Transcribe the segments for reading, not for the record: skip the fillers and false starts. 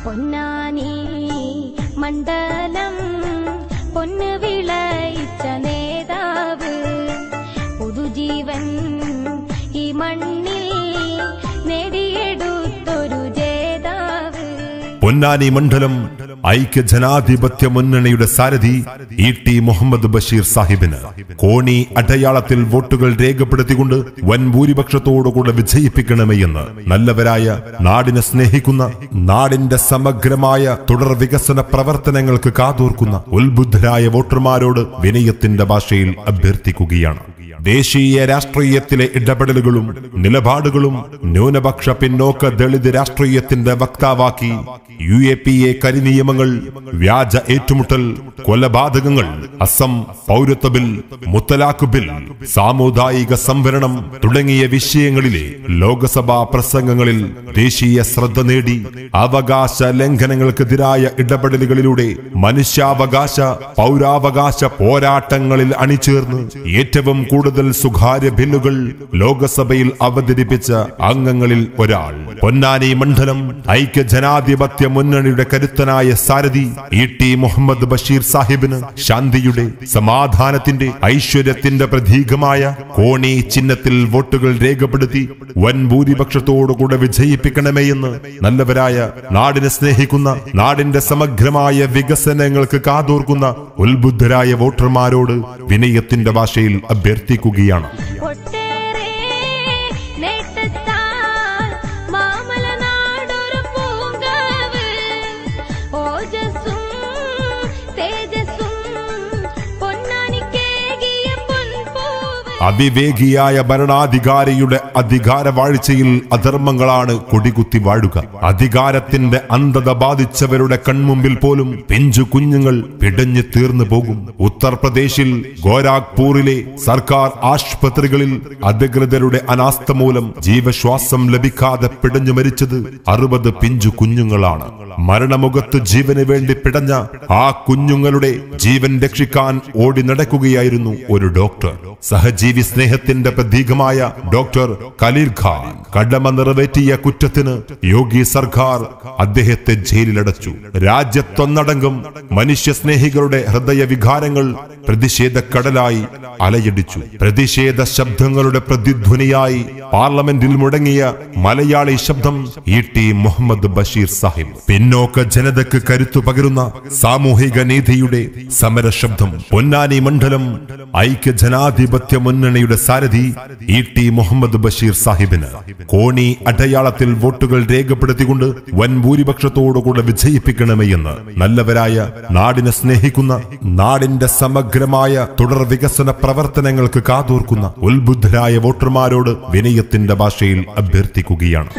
പൊന്നാനി മണ്ഡലം പൊന്നു വിളയിച്ച നേതാവ് പുതുജീവൻ ഈ മണ്ണിൽ നേടിയെടുത്തൊരു ജേതാവ്. പൊന്നാനി മണ്ഡലം ഐക്യ ജനാധിപത്യ മുന്നണിയുടെ സാരഥി ഇ.ടി. മുഹമ്മദ് ബഷീർ സാഹിബിന് കോണി അടയാളത്തിൽ വോട്ടുകൾ രേഖപ്പെടുത്തിക്കൊണ്ട് വൻ ഭൂരിപക്ഷത്തോടുകൂടെ വിജയിപ്പിക്കണമെന്ന് നല്ലവരായ നാടിനെ സ്നേഹിക്കുന്ന നാടിന്റെ സമഗ്രമായ തുടർ വികസന പ്രവർത്തനങ്ങൾക്ക് കാതോർക്കുന്ന ഉത്ബുദ്ധരായ വോട്ടർമാരോട് വിനയത്തിന്റെ ഭാഷയിൽ അഭ്യർത്ഥിക്കുകയാണ്. ദേശീയ രാഷ്ട്രീയത്തിലെ ഇടപെടലുകളും നിലപാടുകളും ന്യൂനപക്ഷ പിന്നോക്ക ദളിത് രാഷ്ട്രീയത്തിന്റെ വക്താവാക്കി UAPA കരിനിയമങ്ങൾ, വ്യാജ ഏറ്റുമുട്ടൽ, കൊലപാതകങ്ങൾ, അസം പൗരത്വ ബിൽ, മുത്തലാഖ് ബിൽ, സാമുദായിക സംവരണം തുടങ്ങിയ വിഷയങ്ങളിലെ ലോകസഭാ പ്രസംഗങ്ങളിൽ ദേശീയ ശ്രദ്ധ നേടി അവകാശ ലംഘനങ്ങൾക്കെതിരായ ഇടപെടലുകളിലൂടെ മനുഷ്യാവകാശ പൗരാവകാശ പോരാട്ടങ്ങളിൽ അണിചേർന്ന് ഏറ്റവും കൂടുതൽ സ്വകാര്യ ബില്ലുകൾ ലോകസഭയിൽ അവതരിപ്പിച്ച അംഗങ്ങളിൽ ഒരാൾ. പൊന്നാനി മണ്ഡലം ഐക്യ ജനാധിപത്യ മുന്നണിയുടെ കരുത്തനായ സാരഥി ഇ.ടി. മുഹമ്മദ് ബഷീർ സാഹിബിന് ശാന്തിയുടെ, സമാധാനത്തിന്റെ, ഐശ്വര്യത്തിന്റെ പ്രതീകമായ കോണി ചിഹ്നത്തിൽ വോട്ടുകൾ രേഖപ്പെടുത്തി വൻ ഭൂരിപക്ഷത്തോടുകൂടെ വിജയിപ്പിക്കണമേ എന്ന് നല്ലവരായ നാടിനെ സ്നേഹിക്കുന്ന നാടിന്റെ സമഗ്രമായ വികസനങ്ങൾക്ക് കാതോർക്കുന്ന ഉത്ബുദ്ധരായ വോട്ടർമാരോട് വിനയത്തിന്റെ ഭാഷയിൽ അഭ്യർത്ഥിക്കുകയാണ്. അവിവേകിയായ ഭരണാധികാരിയുടെ അധികാരവാഴ്ചയിൽ അധർമ്മങ്ങളാണ് കൊടികുത്തി വാഴുക. അധികാരത്തിന്റെ അന്ധത ബാധിച്ചവരുടെ കൺമുമ്പിൽ പോലും പിഞ്ചു കുഞ്ഞുങ്ങൾ പിടഞ്ഞു തീർന്നു പോകും. ഉത്തർപ്രദേശിൽ ഗോരഖ്പൂരിലെ സർക്കാർ ആശുപത്രികളിൽ അധികൃതരുടെ അനാസ്ഥ മൂലം ജീവശ്വാസം ലഭിക്കാതെ പിടഞ്ഞു മരിച്ചത് 60 പിഞ്ചു കുഞ്ഞുങ്ങളാണ്. മരണമുഖത്ത് ജീവന് വേണ്ടി പിടഞ്ഞ ആ കുഞ്ഞുങ്ങളുടെ ജീവൻ രക്ഷിക്കാൻ ഓടി നടക്കുകയായിരുന്നു ഒരു ഡോക്ടർ. സഹജീവി സ്നേഹത്തിന്റെ പ്രതീകമായ ഡോക്ടർ ഖലീൽ ഖാൻ കടമ നിറവേറ്റിയ കുറ്റത്തിന് യോഗി സർക്കാർ അദ്ദേഹത്തെ ജയിലിലടച്ചു. രാജ്യത്തൊന്നടങ്കം മനുഷ്യസ്നേഹികളുടെ ഹൃദയവികാരങ്ങൾ പ്രതിഷേധക്കടലായി അലയടിച്ചു. പ്രതിഷേധ ശബ്ദങ്ങളുടെ പ്രതിധ്വനിയായി പാർലമെന്റിൽ മുടങ്ങിയ മലയാളി ശബ്ദം ഇ.ടി. മുഹമ്മദ് ബഷീർ സാഹിബ്. പിന്നോക്ക ജനതയ്ക്ക് കരുത്തു പകരുന്ന സാമൂഹിക നീതിയുടെ സമരശബ്ദം. പൊന്നാനി മണ്ഡലം ഐക്യ ജനാധിപത്യ മുന്നണിയുടെ സാരഥി ഇ.ടി. മുഹമ്മദ് ബഷീർ സാഹിബിന് കോണി അടയാളത്തിൽ വോട്ടുകൾ രേഖപ്പെടുത്തിക്കൊണ്ട് വൻ ഭൂരിപക്ഷത്തോടുകൂടെ വിജയിപ്പിക്കണമെന്ന് നല്ലവരായ നാടിനെ സ്നേഹിക്കുന്ന നാടിന്റെ സമഗ്രമായ തുടർ വികസന പ്രവർത്തനങ്ങൾക്ക് കാതോർക്കുന്ന ഉത്ബുദ്ധരായ വോട്ടർമാരോട് വിനയത്തിന്റെ ഭാഷയിൽ അഭ്യർത്ഥിക്കുകയാണ്.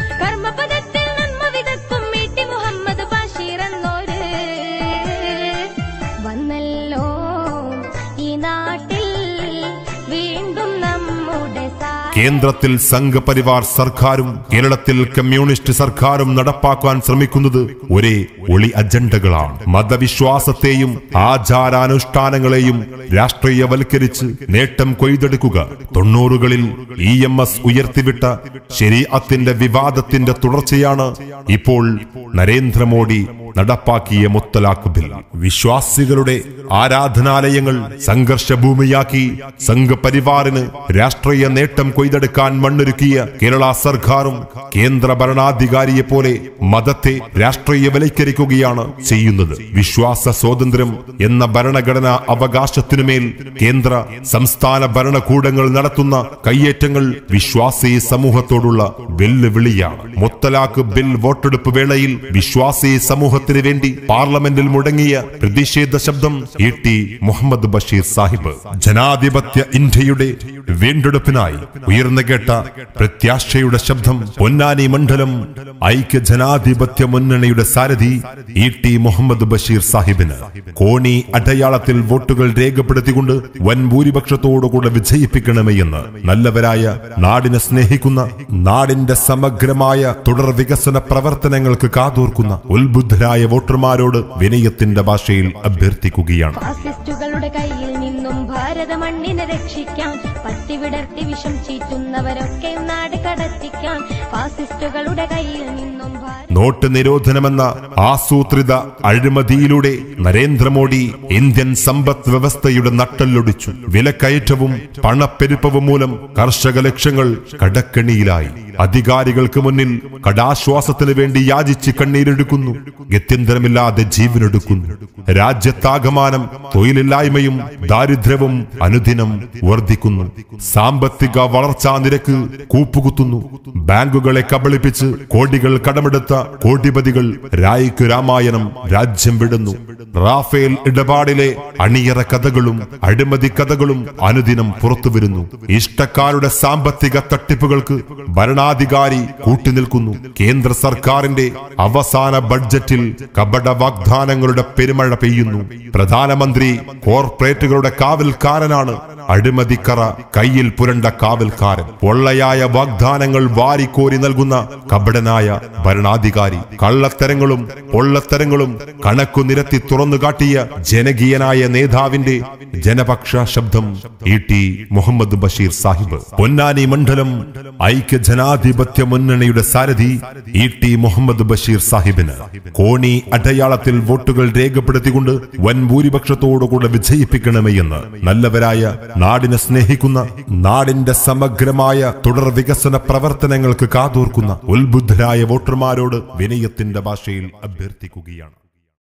കേന്ദ്രത്തിൽ സംഘപരിവാർ സർക്കാരും കേരളത്തിൽ കമ്മ്യൂണിസ്റ്റ് സർക്കാരും നടപ്പാക്കാൻ ശ്രമിക്കുന്നത് ഒരേ ഒളി അജണ്ടകളാണ്. മതവിശ്വാസത്തെയും ആചാരാനുഷ്ഠാനങ്ങളെയും രാഷ്ട്രീയവൽക്കരിച്ച് നേട്ടം കൊയ്തെടുക്കുക. 90കളിൽ EMS ഉയർത്തിവിട്ട ശരീഅത്തിന്റെ വിവാദത്തിന്റെ തുടർച്ചയാണ് ഇപ്പോൾ നരേന്ദ്രമോദി നടപ്പാക്കിയ മുത്തലാഖ് ബിൽ. വിശ്വാസികളുടെ ആരാധനാലയങ്ങൾ സംഘർഷഭൂമിയാക്കി സംഘപരിവാറിന് രാഷ്ട്രീയ നേട്ടം കൊയ്തെടുക്കാൻ മണ്ണൊരുക്കിയ കേരള സർക്കാരും കേന്ദ്ര ഭരണാധികാരിയെ പോലെ മതത്തെ രാഷ്ട്രീയവൽക്കരിക്കുകയാണ് ചെയ്യുന്നത്. വിശ്വാസ സ്വാതന്ത്ര്യം എന്ന ഭരണഘടനാ അവകാശത്തിനുമേൽ കേന്ദ്ര സംസ്ഥാന ഭരണകൂടങ്ങൾ നടത്തുന്ന കയ്യേറ്റങ്ങൾ വിശ്വാസി സമൂഹത്തോടുള്ള വെല്ലുവിളിയാണ്. മുത്തലാഖ് ബിൽ വോട്ടെടുപ്പ് വേളയിൽ വിശ്വാസി സമൂഹത്തിന് വേണ്ടി പാർലമെന്റിൽ മുടങ്ങിയ പ്രതിഷേധ ശബ്ദം ഇ.ടി. മുഹമ്മദ് ബഷീർ സാഹിബ്. ജനാധിപത്യ ഇന്ത്യയുടെ വീണ്ടെടുപ്പിനായി ഉയർന്നു കേട്ട പ്രത്യാശയുടെ ശബ്ദം. പൊന്നാനി മണ്ഡലം ഐക്യ ജനാധിപത്യ മുന്നണിയുടെ സാരഥി ഇ.ടി. മുഹമ്മദ് ബഷീർ സാഹിബിന് കോണി അടയാളത്തിൽ വോട്ടുകൾ രേഖപ്പെടുത്തിക്കൊണ്ട് വൻ ഭൂരിപക്ഷത്തോടുകൂടെ വിജയിപ്പിക്കണമെന്ന് നല്ലവരായ നാടിനെ സ്നേഹിക്കുന്ന നാടിന്റെ സമഗ്രമായ തുടർ വികസന പ്രവർത്തനങ്ങൾക്ക് കാതോർക്കുന്ന ഉത്ബുദ്ധരായ വോട്ടർമാരോട് വിനയത്തിന്റെ ഭാഷയിൽ അഭ്യർത്ഥിക്കുകയാണ്. ഫാസിസ്റ്റുകളുടെ കയ്യിൽ നിന്നും ഭാരത മണ്ണിനെ രക്ഷിക്കാം. പറ്റിവിടർത്തി വിഷം ചീറ്റുന്നവരൊക്കെ നാട് കടത്തിക്കാൻ ഫാസിസ്റ്റുകളുടെ കയ്യിൽ നിന്നും നോട്ട് നിരോധനമെന്ന ആസൂത്രിത അഴിമതിയിലൂടെ നരേന്ദ്രമോദി ഇന്ത്യൻ സമ്പദ് വ്യവസ്ഥയുടെ നട്ടെല്ലൊടിച്ചു. വിലക്കയറ്റവും പണപ്പെരുപ്പവും മൂലം കർഷക ലക്ഷങ്ങൾ കടക്കണിയിലായി. അധികാരികൾക്ക് മുന്നിൽ കടാശ്വാസത്തിന് വേണ്ടി യാചിച്ച് കണ്ണീരെടുക്കുന്നു. ഗത്യന്തരമില്ലാതെ ജീവനെടുക്കുന്നു. രാജ്യത്താകമാനം തൊഴിലില്ലായ്മയും ദാരിദ്ര്യവും അനുദിനം വർദ്ധിക്കുന്നു. സാമ്പത്തിക വളർച്ചാ നിരക്ക് കൂപ്പുകുത്തുന്നു. ബാങ്കുകളെ കബളിപ്പിച്ച് കോടികൾ കടമെടുത്ത കോടിപതികൾ രായ്ക്കു രാമായണം രാജ്യം വിടുന്നു. റാഫേൽ ഇടപാടിലെ അണിയറ കഥകളും അഴിമതി കഥകളും അനുദിനം പുറത്തുവരുന്നു. ഇഷ്ടക്കാരുടെ സാമ്പത്തിക തട്ടിപ്പുകൾക്ക് ഭരണാധികാരി കൂട്ടുനിൽക്കുന്നു. കേന്ദ്ര സർക്കാരിന്റെ അവസാന ബഡ്ജറ്റിൽ കപട വാഗ്ദാനങ്ങളുടെ പെരുമഴ പെയ്യുന്നു. പ്രധാനമന്ത്രി കോർപ്പറേറ്റുകളുടെ കാവൽക്കാരനാണ്. അഴിമതിക്കറ കയ്യിൽ പുരണ്ട കാവൽക്കാരൻ. പൊള്ളയായ വാഗ്ദാനങ്ങൾ വാരിക്കോരി നൽകുന്ന കപടനായ ഭരണാധികാരി. കള്ളത്തരങ്ങളും പൊള്ളത്തരങ്ങളും കണക്കു നിരത്തി തുറന്നുകാട്ടിയ ജനകീയനായ നേതാവിന്റെ ജനപക്ഷ ശബ്ദം ഇ.ടി. മുഹമ്മദ് ബഷീർ സാഹിബ്. പൊന്നാനി മണ്ഡലം ഐക്യ ജനാധിപത്യ മുന്നണിയുടെ സാരഥി ഇ.ടി. മുഹമ്മദ് ബഷീർ സാഹിബിന് കോണി അടയാളത്തിൽ വോട്ടുകൾ രേഖപ്പെടുത്തിക്കൊണ്ട് വൻ ഭൂരിപക്ഷത്തോടുകൂടെ വിജയിപ്പിക്കണമെന്ന് നല്ലവരായ നാടിനെ സ്നേഹിക്കുന്ന, നാടിന്റെ സമഗ്രമായ തുടർ വികസന പ്രവർത്തനങ്ങൾക്ക് കാതോർക്കുന്ന ഉത്ബുദ്ധരായ വോട്ടർമാരോട് വിനയത്തിന്റെ ഭാഷയിൽ അഭ്യർത്ഥിക്കുകയാണ്.